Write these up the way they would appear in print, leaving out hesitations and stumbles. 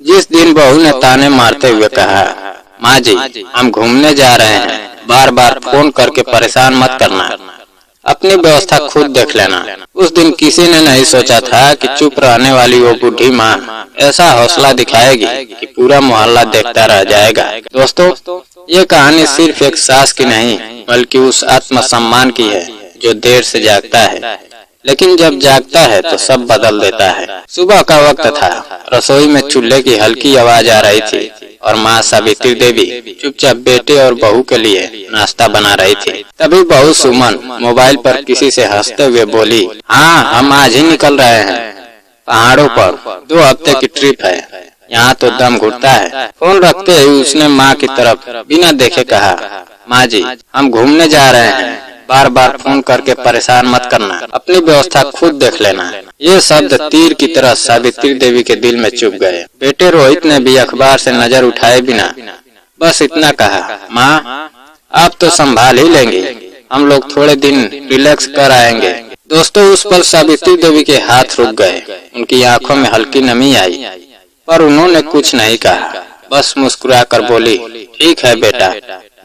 जिस दिन बहू ने ताने मारते हुए कहा, माँ जी हम घूमने जा रहे हैं, बार बार फोन करके परेशान मत करना, अपनी व्यवस्था खुद देख लेना। उस दिन किसी ने नहीं सोचा था कि चुप रहने वाली वो बूढ़ी माँ ऐसा हौसला दिखाएगी कि पूरा मोहल्ला देखता रह जाएगा। दोस्तों, ये कहानी सिर्फ एक सास की नहीं बल्कि उस आत्मसम्मान की है जो देर से जागता है, लेकिन जब जागता है तो सब बदल देता है। सुबह का वक्त था, रसोई में चूल्हे की हल्की आवाज आ रही थी और माँ सावित्री देवी चुपचाप बेटे और बहू के लिए नाश्ता बना रही थी। तभी बहू सुमन मोबाइल पर किसी से हंसते हुए बोली, हाँ हम आज ही निकल रहे हैं, पहाड़ों पर 2 हफ्ते की ट्रिप है, यहाँ तो दम घुटता है। फोन रखते ही उसने माँ की तरफ बिना देखे कहा, माँ जी हम घूमने जा रहे हैं, बार बार फोन करके परेशान मत करना, अपनी व्यवस्था खुद देख लेना। ये शब्द तीर की तरह सावित्री देवी के दिल में चुभ गए। बेटे रोहित ने भी अखबार से नजर उठाए बिना बस इतना कहा, माँ आप तो संभाल ही लेंगे, हम लोग थोड़े दिन रिलैक्स कर आएंगे। दोस्तों, उस पर सावित्री देवी के हाथ रुक गए, उनकी आंखों में हल्की नमी आई, पर उन्होंने कुछ नहीं कहा, बस मुस्कुरा कर बोली, ठीक है बेटा,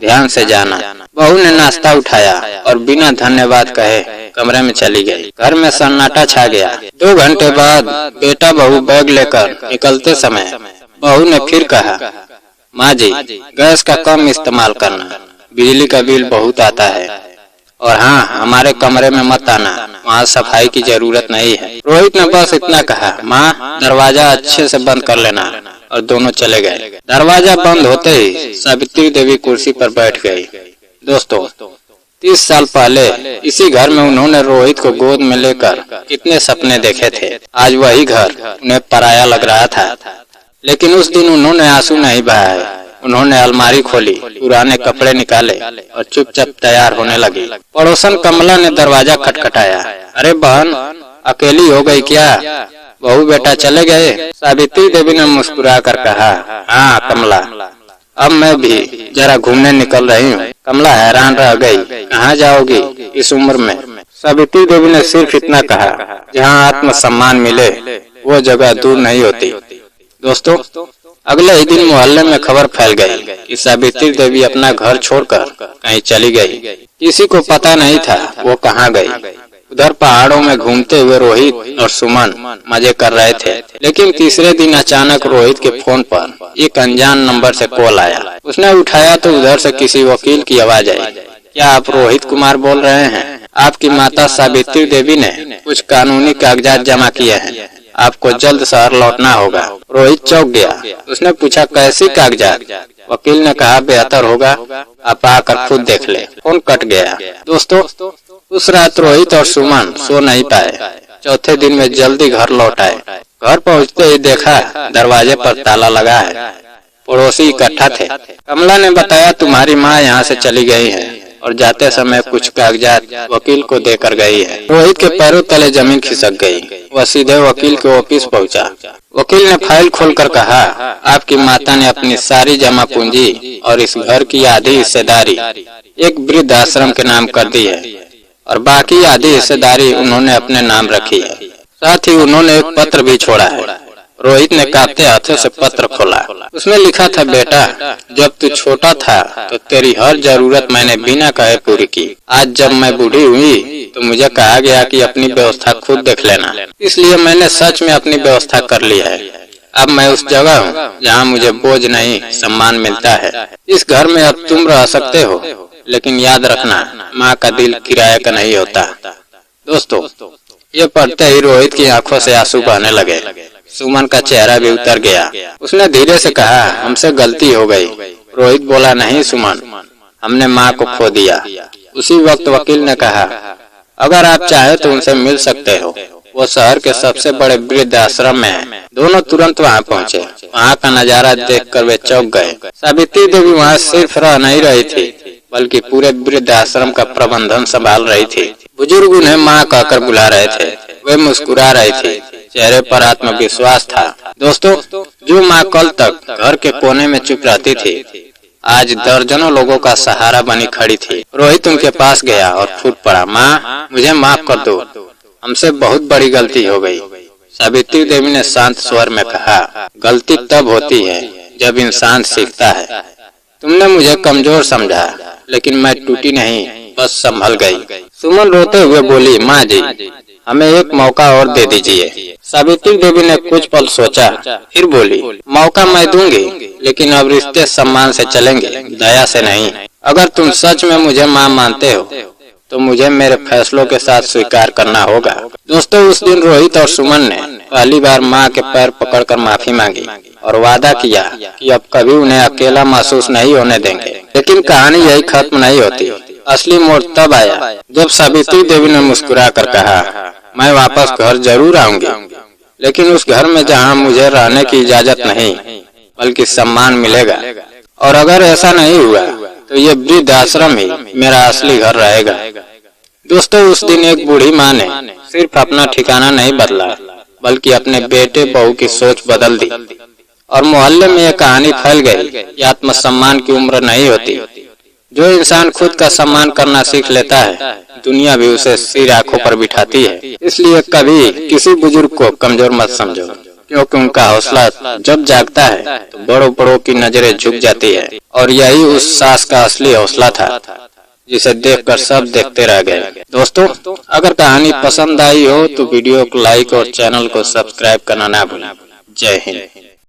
ध्यान से जाना। बहू ने नाश्ता उठाया और बिना धन्यवाद कहे कमरे में चली गई। घर में सन्नाटा छा गया। 2 घंटे बाद बेटा बहू बैग लेकर निकलते समय बहू ने फिर कहा, माँ जी गैस का कम इस्तेमाल करना, बिजली का बिल बहुत आता है, और हाँ हमारे कमरे में मत आना, वहाँ सफाई की जरूरत नहीं है। रोहित ने बस इतना कहा, माँ दरवाजा अच्छे से बंद कर लेना, और दोनों चले गए। दरवाजा बंद होते ही सावित्री देवी कुर्सी पर बैठ गई। दोस्तों, 30 साल पहले इसी घर में उन्होंने रोहित को गोद में लेकर कितने सपने देखे थे। आज वही घर उन्हें पराया लग रहा था, लेकिन उस दिन उन्होंने आंसू नहीं बहाए। उन्होंने अलमारी खोली, पुराने कपड़े निकाले और चुपचाप तैयार होने लगी। पड़ोसन कमला ने दरवाजा खटखटाया, अरे बहन अकेली हो गई क्या, बहू बेटा चले गए? सावित्री देवी ने मुस्कुरा कर कहा, हाँ कमला, अब मैं भी जरा घूमने निकल रही हूँ। कमला हैरान रह गई, कहाँ जाओगी इस उम्र में? सावित्री देवी ने सिर्फ इतना कहा, जहाँ आत्मसम्मान मिले वो जगह दूर नहीं होती। दोस्तों, अगले ही दिन मोहल्ले में खबर फैल गई कि सावित्री देवी अपना घर छोड़कर कहीं चली गई। किसी को पता नहीं था वो कहाँ गई। उधर पहाड़ों में घूमते हुए रोहित और सुमन मजे कर रहे थे, लेकिन तीसरे दिन अचानक रोहित के फोन पर एक अनजान नंबर से कॉल आया। उसने उठाया तो उधर से किसी वकील की आवाज आई, क्या आप रोहित कुमार बोल रहे हैं? आपकी माता सावित्री देवी ने कुछ कानूनी कागजात जमा किए हैं, आपको जल्द शहर लौटना होगा। रोहित चौंक गया। उसने पूछा, कैसी कागजात? वकील ने कहा, बेहतर होगा आप आकर खुद देख ले। फोन कट गया। दोस्तों, उस रात रोहित और सुमन सो नहीं पाए। चौथे दिन में जल्दी घर लौट आए। घर पहुंचते ही देखा दरवाजे पर ताला लगा है। पड़ोसी इकट्ठा थे। कमला ने बताया, तुम्हारी माँ यहाँ से चली गई है और जाते समय कुछ कागजात वकील को देकर गई है। रोहित के पैरों तले जमीन खिसक गई। वह सीधे वकील के ऑफिस पहुंचा। वकील ने फाइल खोलकर कहा, आपकी माता ने अपनी सारी जमा पूंजी और इस घर की आधी हिस्सेदारी एक वृद्ध आश्रम के नाम कर दी है, और बाकी आधी हिस्सेदारी उन्होंने अपने नाम रखी है। साथ ही उन्होंने एक पत्र भी छोड़ा है। रोहित ने कांपते हाथों से पत्र खोला। उसमें लिखा था, बेटा जब तू छोटा था तो तेरी हर जरूरत मैंने बिना कहे पूरी की। आज जब मैं बूढ़ी हुई तो मुझे कहा गया कि अपनी व्यवस्था खुद देख लेना, इसलिए मैंने सच में अपनी व्यवस्था कर ली है। अब मैं उस जगह हूँ जहाँ मुझे बोझ नहीं सम्मान मिलता है। इस घर में अब तुम रह सकते हो, लेकिन याद रखना माँ का दिल किराए का नहीं होता। दोस्तों, ये पढ़ते ही रोहित की आंखों से आंसू बहने लगे। सुमन का चेहरा भी उतर गया। उसने धीरे से कहा, हमसे गलती हो गई। रोहित बोला, नहीं सुमन, हमने माँ को खो दिया। उसी वक्त वकील ने कहा, अगर आप चाहे तो उनसे मिल सकते हो, वो शहर के सबसे बड़े वृद्ध आश्रम में है। दोनों तुरंत वहाँ पहुँचे। वहाँ का नजारा देखकर वे चौंक गए। सावित्री देवी वहाँ सिर्फ रह नहीं रही थी, बल्कि पूरे वृद्ध आश्रम का प्रबंधन संभाल रही थी। बुजुर्ग उन्हें माँ कहकर बुला रहे थे। वे मुस्कुरा रही थी, चेहरे पर आत्मविश्वास था। दोस्तों, जो माँ कल तक घर के कोने में चुप रहती थी, आज दर्जनों लोगों का सहारा बनी खड़ी थी। रोहित उनके पास गया और फूट पड़ा, माँ मुझे माफ कर दो, हमसे बहुत बड़ी गलती हो गई। सावित्री देवी ने शांत स्वर में कहा, गलती तब होती है जब इंसान सीखता है। तुमने मुझे कमजोर समझा, लेकिन मैं टूटी नहीं, बस संभल गई। सुमन रोते हुए बोली, माँ जी, हमें एक मौका और दे दीजिए। सावित्री देवी ने कुछ पल सोचा, फिर बोली, मौका मैं दूंगी, लेकिन अब रिश्ते सम्मान से चलेंगे, दया से नहीं। अगर तुम सच में मुझे माँ मानते हो तो मुझे मेरे फैसलों के साथ स्वीकार करना होगा। दोस्तों, उस दिन रोहित और सुमन ने पहली बार माँ के पैर पकड़कर माफी मांगी और वादा किया कि अब कभी उन्हें अकेला महसूस नहीं होने देंगे। लेकिन कहानी यही खत्म नहीं होती। असली मोड़ तब आया जब सावित्री देवी ने मुस्कुरा कर कहा, मैं वापस घर जरूर आऊंगी, लेकिन उस घर में जहाँ मुझे रहने की इजाजत नहीं बल्कि सम्मान मिलेगा। और अगर ऐसा नहीं हुआ तो ये वृद्ध आश्रम ही मेरा असली घर रहेगा। दोस्तों, उस दिन एक बूढ़ी माँ ने सिर्फ अपना ठिकाना नहीं बदला, बल्कि अपने बेटे बहू की सोच बदल दी और मोहल्ले में ये कहानी फैल गई कि आत्मसम्मान की उम्र नहीं होती। जो इंसान खुद का सम्मान करना सीख लेता है, दुनिया भी उसे सिर आंखों पर बिठाती है। इसलिए कभी किसी बुजुर्ग को कमजोर मत समझो, क्योंकि उनका हौसला जब जागता है तो बड़ों बड़ों की नजरें झुक जाती है। और यही उस सास का असली हौसला था, जिसे देखकर सब देखते रह गए। दोस्तों, अगर कहानी पसंद आई हो तो वीडियो को लाइक और चैनल को सब्सक्राइब करना ना भूलें। जय हिंद।